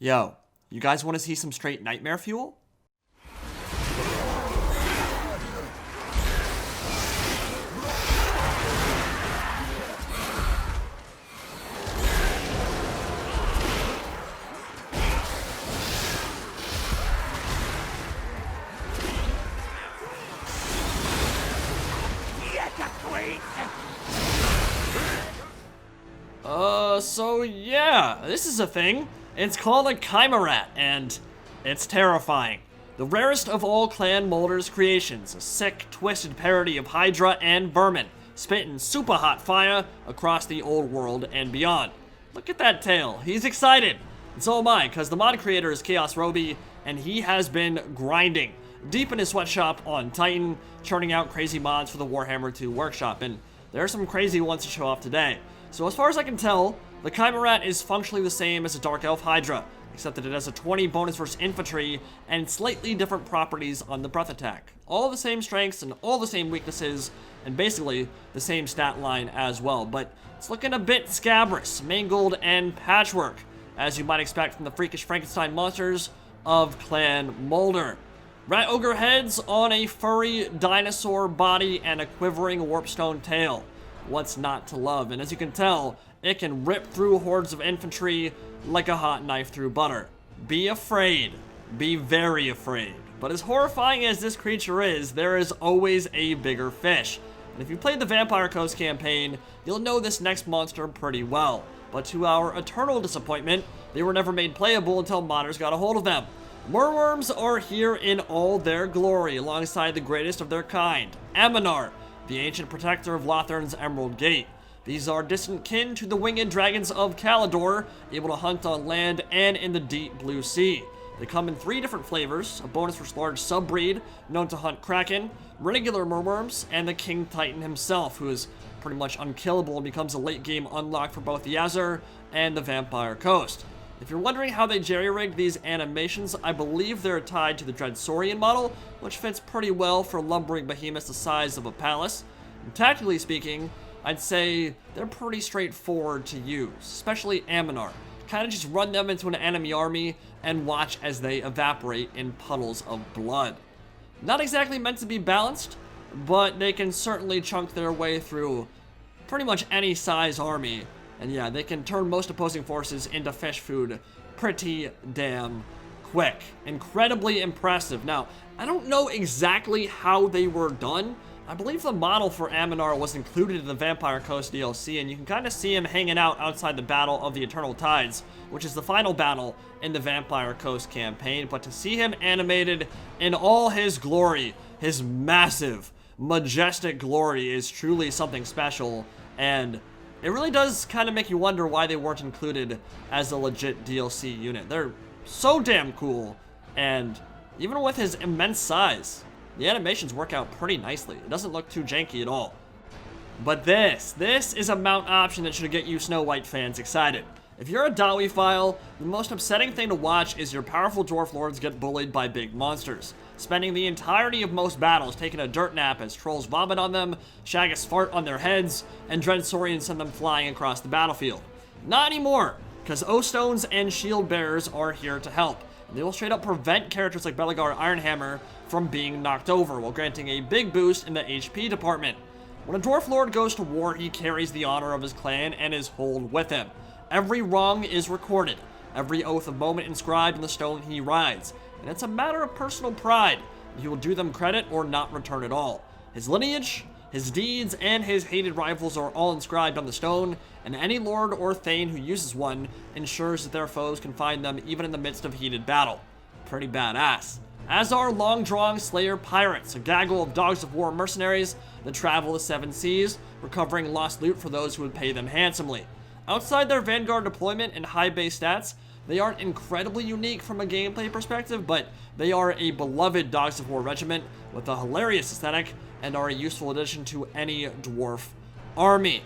Yo, you guys want to see some straight nightmare fuel? So yeah, this is a thing. It's called a chimaerat, and it's terrifying. The rarest of all Clan Moulder's creations, a sick, twisted parody of Hydra and Vermin, spitting super hot fire across the old world and beyond. Look at that tail, he's excited. And so am I, because the mod creator is Chaos Roby, and he has been grinding deep in his sweatshop on Titan, churning out crazy mods for the Warhammer 2 workshop, and there are some crazy ones to show off today. So as far as I can tell, the Chimaerat is functionally the same as a Dark Elf Hydra, except that it has a 20 bonus versus infantry and slightly different properties on the breath attack. All the same strengths and all the same weaknesses, and basically the same stat line as well, but it's looking a bit scabrous, mangled, and patchwork, as you might expect from the freakish Frankenstein monsters of Clan Moulder. Rat ogre heads on a furry dinosaur body and a quivering warpstone tail. What's not to love? And as you can tell, it can rip through hordes of infantry like a hot knife through butter. Be afraid. Be very afraid. But as horrifying as this creature is, there is always a bigger fish. And if you played the Vampire Coast campaign, you'll know this next monster pretty well. But to our eternal disappointment, they were never made playable until modders got a hold of them. Merwyrms are here in all their glory, alongside the greatest of their kind, Amanar, the ancient protector of Lothern's Emerald Gate. These are distant kin to the winged dragons of Calidor, able to hunt on land and in the deep blue sea. They come in 3 different flavors, a bonus for large subbreed, known to hunt Kraken, regular Merwyrms, and the King Titan himself, who is pretty much unkillable and becomes a late game unlock for both the Azure and the Vampire Coast. If you're wondering how they jerry-rigged these animations, I believe they're tied to the Dreadsaurian model, which fits pretty well for lumbering behemoths the size of a palace. And tactically speaking, I'd say they're pretty straightforward to use, especially Amanar. Kind of just run them into an enemy army and watch as they evaporate in puddles of blood. Not exactly meant to be balanced, but they can certainly chunk their way through pretty much any size army. And yeah, they can turn most opposing forces into fish food pretty damn quick. Incredibly impressive. Now, I don't know exactly how they were done. I believe the model for Amanar was included in the Vampire Coast DLC, and you can kind of see him hanging out outside the Battle of the Eternal Tides, which is the final battle in the Vampire Coast campaign. But to see him animated in all his glory, his massive, majestic glory, is truly something special, and it really does kind of make you wonder why they weren't included as a legit DLC unit. They're so damn cool, and even with his immense size, the animations work out pretty nicely. It doesn't look too janky at all. But this is a mount option that should get you Snow White fans excited. If you're a Dawi file, the most upsetting thing to watch is your powerful dwarf lords get bullied by big monsters, spending the entirety of most battles taking a dirt nap as trolls vomit on them, Shaggas fart on their heads, and Dreadsaurians send them flying across the battlefield. Not anymore, because O-Stones and Shield Bearers are here to help. They will straight up prevent characters like Belegar Ironhammer from being knocked over, while granting a big boost in the HP department. When a Dwarf Lord goes to war, he carries the honor of his clan and his hold with him. Every wrong is recorded, every oath of moment inscribed in the stone he rides, and it's a matter of personal pride. He will do them credit or not return at all. His lineage, his deeds, and his hated rivals are all inscribed on the stone, and any lord or thane who uses one ensures that their foes can find them even in the midst of heated battle. Pretty badass. As are long-drawing Slayer pirates, a gaggle of dogs of war mercenaries that travel the 7 seas, recovering lost loot for those who would pay them handsomely. Outside their Vanguard deployment and high base stats, they aren't incredibly unique from a gameplay perspective, but they are a beloved Dogs of War regiment with a hilarious aesthetic and are a useful addition to any dwarf army.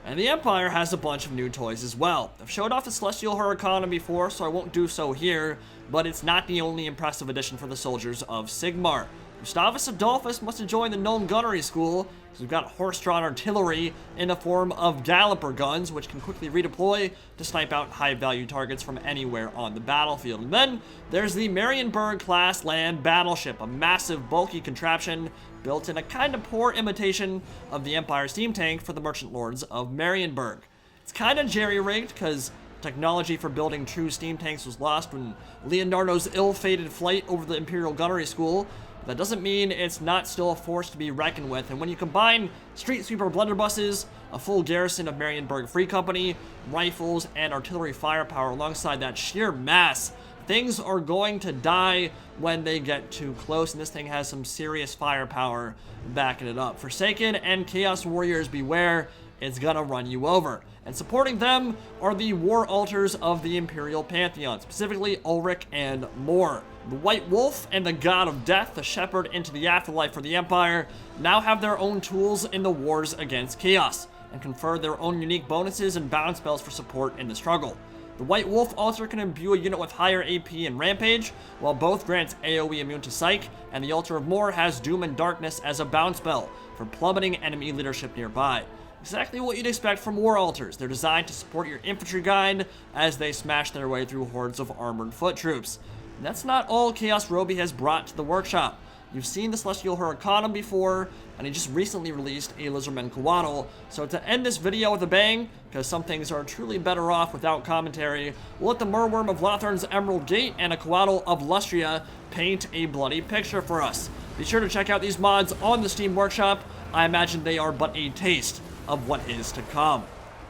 And the Empire has a bunch of new toys as well. I've showed off the Celestial Hurricane before, so I won't do so here, but it's not the only impressive addition for the soldiers of Sigmar. Gustavus Adolphus must have joined the gnome gunnery school, because we've got horse-drawn artillery in the form of galloper guns, which can quickly redeploy to snipe out high-value targets from anywhere on the battlefield. And then there's the Marienburg-class land battleship, a massive, bulky contraption built in a kind of poor imitation of the Empire steam tank for the merchant lords of Marienburg. It's kind of jerry-rigged, because technology for building true steam tanks was lost when Leonardo's ill-fated flight over the Imperial gunnery school. That doesn't mean it's not still a force to be reckoned with, and when you combine street sweeper blunderbusses, a full garrison of Marienburg Free Company, rifles, and artillery firepower alongside that sheer mass, things are going to die when they get too close, and this thing has some serious firepower backing it up. Forsaken and Chaos Warriors beware, it's gonna run you over. And supporting them are the war altars of the Imperial Pantheon, specifically Ulrich and Mor. The White Wolf and the God of Death, the shepherd into the afterlife for the Empire, now have their own tools in the wars against Chaos, and confer their own unique bonuses and bound spells for support in the struggle. The White Wolf altar can imbue a unit with higher AP and Rampage, while both grants AoE immune to Psych, and the Altar of Mor has Doom and Darkness as a bound spell for plummeting enemy leadership nearby. Exactly what you'd expect from war altars. They're designed to support your infantry guide as they smash their way through hordes of armored foot troops. And that's not all Chaos Roby has brought to the workshop. You've seen the Celestial Huracanum before, and he just recently released a Lizardman Coatl. So to end this video with a bang, because some things are truly better off without commentary, we'll let the Merwyrm of Lothern's Emerald Gate and a Coatl of Lustria paint a bloody picture for us. Be sure to check out these mods on the Steam Workshop. I imagine they are but a taste of what is to come.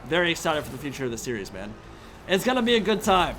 Very excited for the future of the series, man. It's gonna be a good time.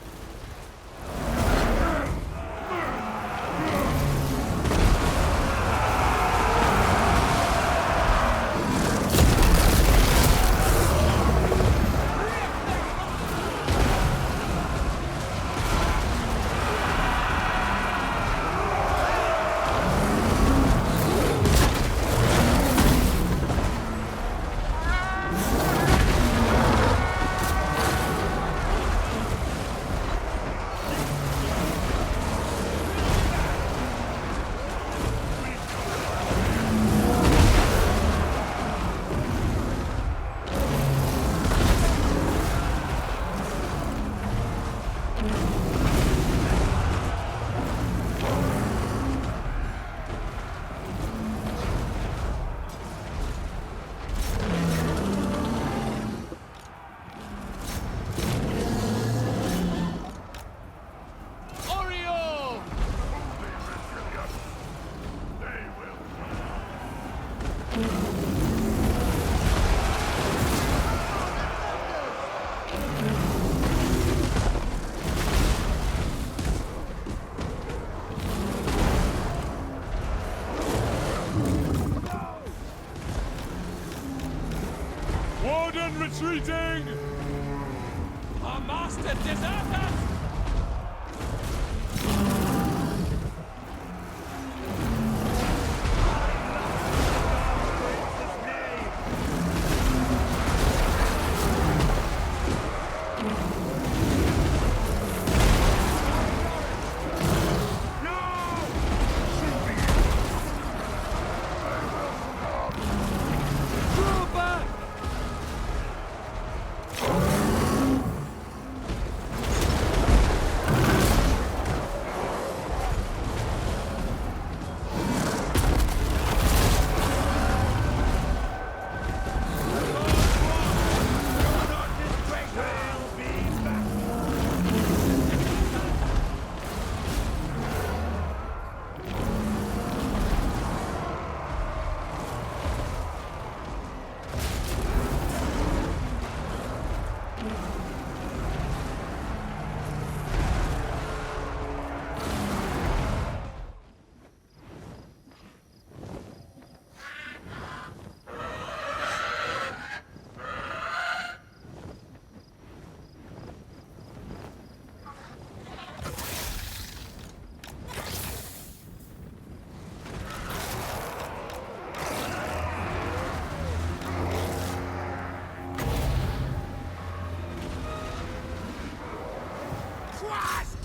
Warden retreating! Our master deserts us! Cross